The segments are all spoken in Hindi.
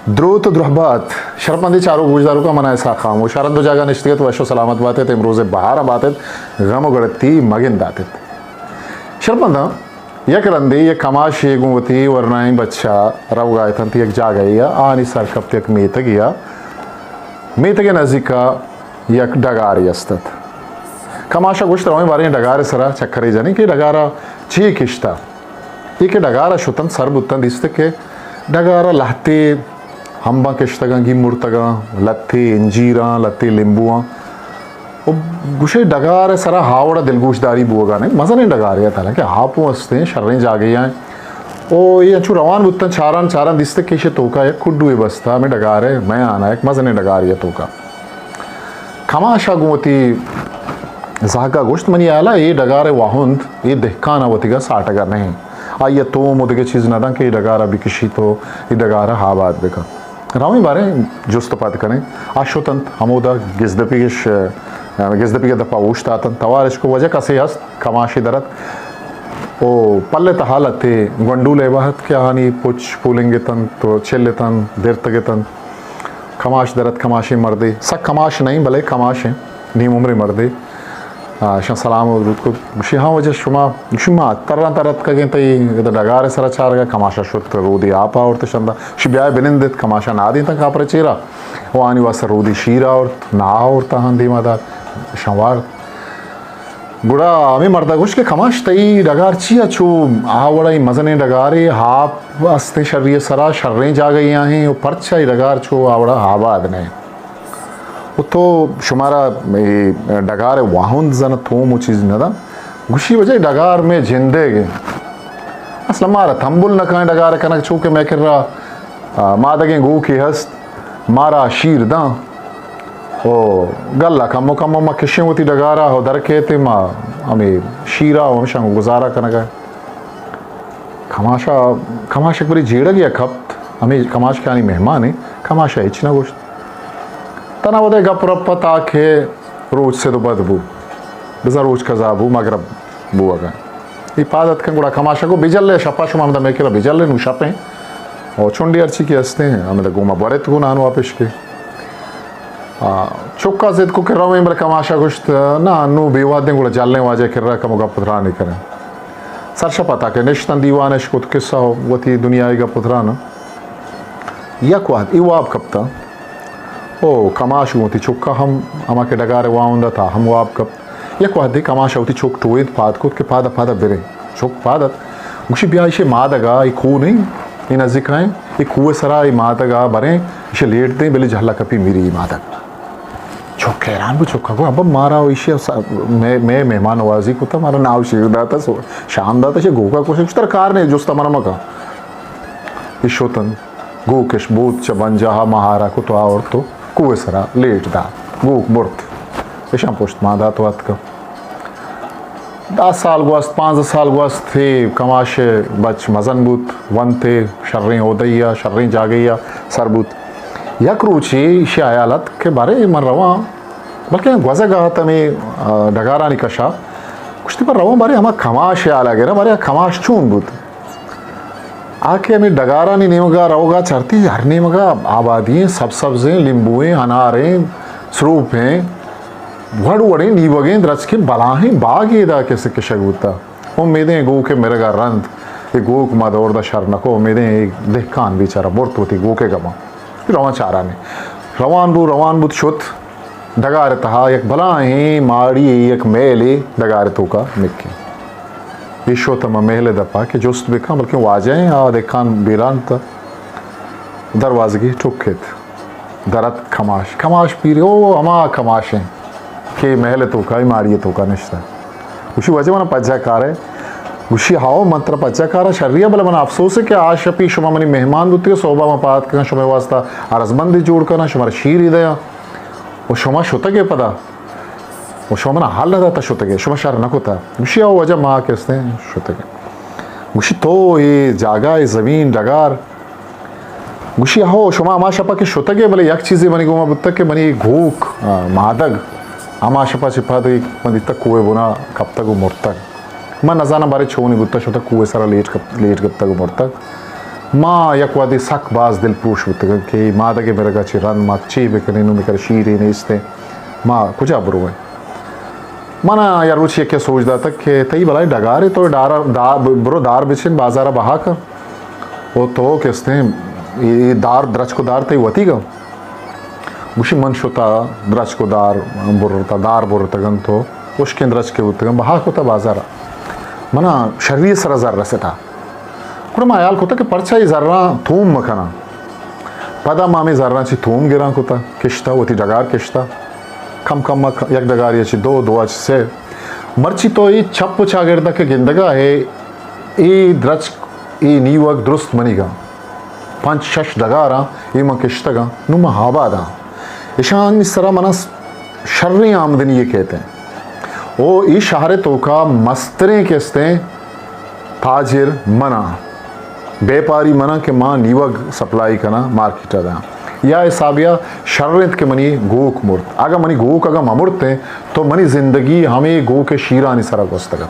द्रोत द्रहबात शरपंदी चारों गुजदारों का मना ऐसा खामोश शरद जागा निश्चित वशो सलामत बातें तेम रोजे बाहर बातें गम गड़ती मगिन दातें शरपंद यक रंदी ये कमाश ये गुवती वरनाई बच्चा रव गाय थंती एक जा गई आनी सर कब तक मीत के नज़ीका यक डगारी अस्तत कमाशा गुश्त रवाई बारी डगारे सरा चक्करी जानी कि डगारा ची किश्ता ये के डगारा शुतन सर बुतन दिसते के डगारा लहते हम्बा किश्तगा गी मुर्तगा लत्ते इंजीरा लत्ते लिंबुआ और गुशे डगारे सरा हावड़ा दिलगोशदारी बुआगा नहीं मज़ा नहीं डगारे था ना कि हापो हंसते शर्रें जा गई हैं ओ ये अच्छू रवान बुतन चारान चारान दिसते केशे तोका एक कुड्डू बस्ता में डगारे मैं आना एक मज़ा नहीं डगारिया तोका खमाशा गुमती जाका गोश्त मनी आला ये डगारे वाहुंद ये दहकाना वतिगा 60 अगर नहीं आइए तो मुझे चीज़ ना कि डगारा भी किसी तो ये डगारा हाबाद बेका रामी बारे जुस्त पात करें आशोतंत हमोदा गिजदपी के दपा उश्तातन तवारिश को वजह कसे हस्त कमाशी दरत ओ पल्ले तहालत थे गंडूले वहत क्या हानि पुछ फूलेंगे तन तो चेले तन देर तगे तन कमाश दरत कमाशी मर्दे सक कमाश नहीं भले कमाश हैं नीम उम्र मर्दे शाह सलाम को शिहा वजह शुमा तरत कगे तई डगारे सरा चारगा कमाशा शुत रोदी आपा और तंदा शिब्या बिनिंदित कमाशा नादी तक कापरे चेरा वानी वास रोदी शीरा और ना और तहंदी मादा शवार बुढ़ा हमें मर्दा गुश के खमाश तई डगार चिया छू आवड़ाई मजने डगारे हाप अस्ते शर्रिय सरा शर्रें जा गई हैं वो परचा ही डगार छू आवड़ा हाबाद ने वो तो शुमारा डगार वाहुंद जन थोम वो चीज़ न था गुशी वजह डगार में जिंदे गए असल मारा थम्बुल न कहें डगार कनक छू के मैं कर रहा मादगे गू की हस्त मारा शीर दा ओ गल्ला कमो कमो मा किशे होती डगारा हो दर कहते माँ हमें शीरा हो हमेशा गुजारा कनक है खमाशा बड़ी जेड़ा गया खपत हमें कमाश के आनी मेहमान है खमाशा इचना गोश्त तना बोधे गप रप्पत आखे रोज से तो बदबू बिजा रोज का जाबू मगरब बुआ का ये पादत का गुड़ा कमाशा को बिजल ले शपा शुमा हमदा मैं केरा बिजल ले नु शपे और चुंडी अर्ची की हंसते हैं हमें गोमा बड़े तो नानु वापिश के चुक्का जिद को कर रहा हूँ मेरे कमाशा कुछ ना नु बेवाद गुड़ा जलने वाजे कर रहा कमोगा पुत्रा नहीं करें सरशा पता के निश्तन दीवाने को तो किस्सा हो वो थी दुनिया का पुत्रा ना यक वाद इवाब कपता ओ कमाश होती चुक्का हम के डगारे वाउंदा था हम वो आप कब यक वादी कमाश होती चुक टोईद पाद को के पादा पादा बिरे चुक पादत मुशी बिया इसे मादगा ये खू नहीं ये नज़दीक आए ये कुएं सरा ये मादगा बरे इसे लेट दे बेले झल्ला कपी मेरी मादग चुक हैरान भी चुक्का को अब मारा इसे मैं मेहमान नवाजी को था मारा नाव शेरदा था शाम दा था इसे गोका को से कार ने जोस्ता मना मका इशोतन गो केश बोत चबन जहा महारा को तो और तो कुएं सरा लेट दा गोक बुर्त ऐसा पोस्ट मादा तो अत का 10 साल गोस्त 5 साल गोस्त थे कमाशे बच मजन बुत वन थे शर्रें होदैया शर्रें जा गईया सरबुत यक रुचि इसे आयालत के बारे मर रवा बल्कि गजा गा तमें डगारा निकशा कुछ पर रवा बारे हम खमाश आला गे बारे खमाश चून बुत आके हमें डगारा नहीं नेमगा रहोगा चरती हर नेमगा आबादी सब सब्जें लींबुएँ अनारें सरूप हैं वड़ वड़े नीवगे द्रच के बलाहें बागे दा कैसे के शगुता उम्मीदें गो के मेरे का रंध ये गो कुमा दौड़ दा शरण को उम्मीदें एक देहकान बेचारा बुर्त होती गो के गमा रवा चारा ने रवान बुत शुत डगारे तहा एक भला ही माड़ी एक मेले डगारे तो का मिक्की ईशोतम मेहले दपा के जोस्त बेखा बल्कि वो आ जाए आ देखान बीरान था दरवाजगी ठुकेत दरत खमाश पी रहे ओ अमा खमाश हैं के महले तो का ही मारिए तो का निश्ता उसी वजह मना पज्जाकार है उसी हाओ मंत्र पज्जाकार शर्रिया बल मना अफसोस है कि आज शपी शुमा मनी मेहमान दूती है सोबा में पात का शुमे वास्ता अरजबंदी जोड़ करना शुमार शीर इदया वो शुमा शुतगे पदा वो शुमा हाल लगा था शुतगे शुमा शर नको था उसी आओ वजह माँ कहते हैं शुतगे उसी तो ये जागा ये ज़मीन डगार गुशी हो शुमा अमा शपा के शुतगे भले यक चीज़ें मनी गुमा बुत्ता के मनी घूक मादग अमा शपा छिपा दे मन इतना कुएं बुना कब तक वो मुर्तक मन नजाना बारे छोनी बुत्ता शुतक कुएं सारा लेट कब तक वो मुर्तक माँ यक वादी सक बाज दिल पूछ बुतगन कि माँ दगे मेरे का चिरन माँ ची बेकने नु मेकर शीरी ने इसते माँ कुछ आबरू है मना यार रुचि ये क्या सोचता था कि तई बलाई डगारे तो ब्रो दार बिछिन बाजारा बहा कर वो तो किसने ये दार द्रच को दार तई वती का मुशी मन शुता द्रच को दार बुरता दार बुरता गन तो उसके द्रच के उतगन बहा को था बाजारा मना शरीर सरा जर रसेटा कुछ मायाल को था कि परचा ही जर्रा थूम मखना पदा मामे जर्रा ची थूम गिरा को था किश्ता वती डगार किश्ता कम कम एक डगार ये दो दो आज से मर्ची तो ये छप चागिरदा के गिंदगा है ये द्रच ये नीवक दुरुस्त मनीगा 5-6 डगारा ये मां किश्तगा नुमा हाबादा ईशान इस तरह मना शर्री आमदनी ये कहते हैं ओ ये शहरे तो का मस्तरे किस्ते ताजिर मना व्यापारी मना के मां नीवक सप्लाई करना मार्केट दा या हिसाबिया शर्रत के मनी गोक मुर्त अगर मनी गोक अगर ममुरते तो मनी जिंदगी हमें गो के शीरा नहीं सारा गोस्तगा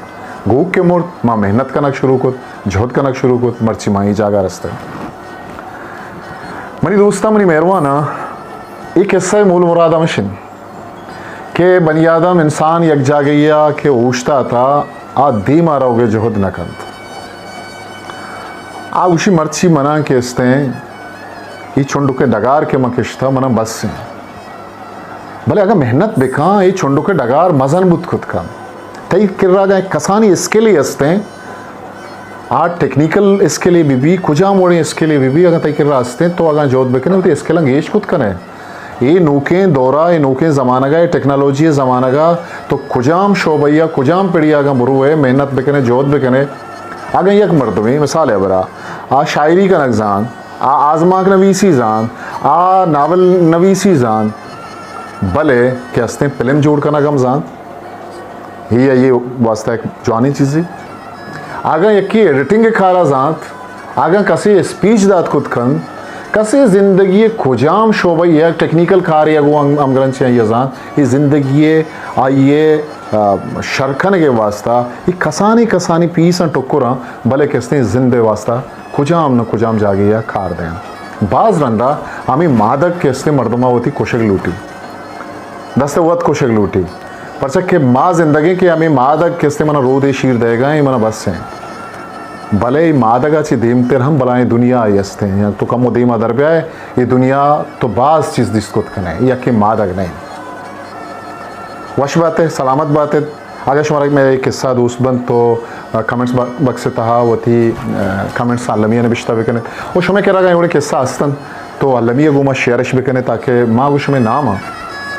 गोक के मुर्त माँ मेहनत कनक शुरू को जोहद कनक शुरू को मर्ची माही जागा रस्ते मनी दोस्ता मनी मेहरवाना एक किस्सा मूल मुरादा मशीन के बनियादम इंसान यक जागैया के ओछता था आ दी मारोगे जोहद न कंत आ उसी मर्ची मना के इसते ये चुंडू के डगार के मकिश्ता मना बस से भले अगर मेहनत बेका ये चुंडू के डगार मजन बुत खुद का तई किर्रा गए कसानी इसके लिए हंसते हैं आर्ट टेक्निकल इसके लिए भी कुजा मोड़े इसके लिए भी अगर तई किर्रा हंसते हैं तो अगर जोत बेके ना तो इसके लंग एज खुद कने ये नोके दौरा ये नोके ज़माना का ये टेक्नोलॉजी ज़माना का तो कुजाम शोभैया कुजाम पीढ़िया का मुरू है मेहनत बेकने जोत बेकने अगर यक मर्दमी मिसाल है बरा आ शायरी का नगजान आ आजमाक नवीसी जान आ नावल नवीसी जान भले क्या हंसते फिल्म जोड़ करना कम जान ये वास्ता एक जानी चीज़ी आगे यकी एडिटिंग के खारा जात आगे कसे स्पीच दात खुद खन कसे ज़िंदगी खुजाम शोबा ये टेक्निकल कार या गो अमगरन चाहिए जान ये ज़िंदगी आइए शरखन के वास्ता ये कसानी पीस और टुकुरा भले कहते जिंदे वास्ता कुजाम न कुजाम जागे या खार दें बाज रंदा हमें मादक कहते मर्दमा होती कोशक लूटी दस्ते वत कोशक लूटी पर के माँ जिंदगी के हमें मादक कहते मना रो दे शीर देगा ये मना बस हैं भले मादगा ची देमते हम भलाएं दुनिया यस्ते हैं तो कम देमा दरब्या है ये दुनिया तो बाज चीज़ दिस्कुत कने या कि मादक नहीं वश बात है सलामत बात है आगे शुमार में एक किस्सा दोस्त बंद तो कमेंट्स बक्स से तहा वो थी कमेंट्स आलमिया ने बिश्ता बिकने वो शुमे कह रहा है किस्सा हस्तन तो आलमिया गुमा शेयरश बिकने ताकि माँ वो शुमे नाम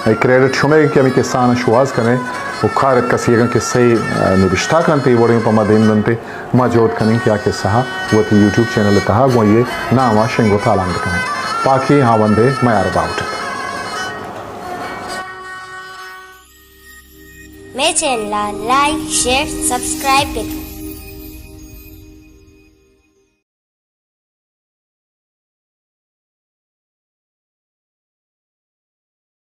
एक क्रेडिट शुमे कि हमें किस्सा आना शुआज करें वो खारत का सीगा किस्से निबिश्ता करते वो पमा देम बनते माँ जोत करें क्या किस्सा वो थी यूट्यूब चैनल तहा वो ये नाम शेंगो था आलाम करें ताकि हाँ बंदे मैं यार बाउट मेरे चैनल लाइक शेयर सब्सक्राइब करें।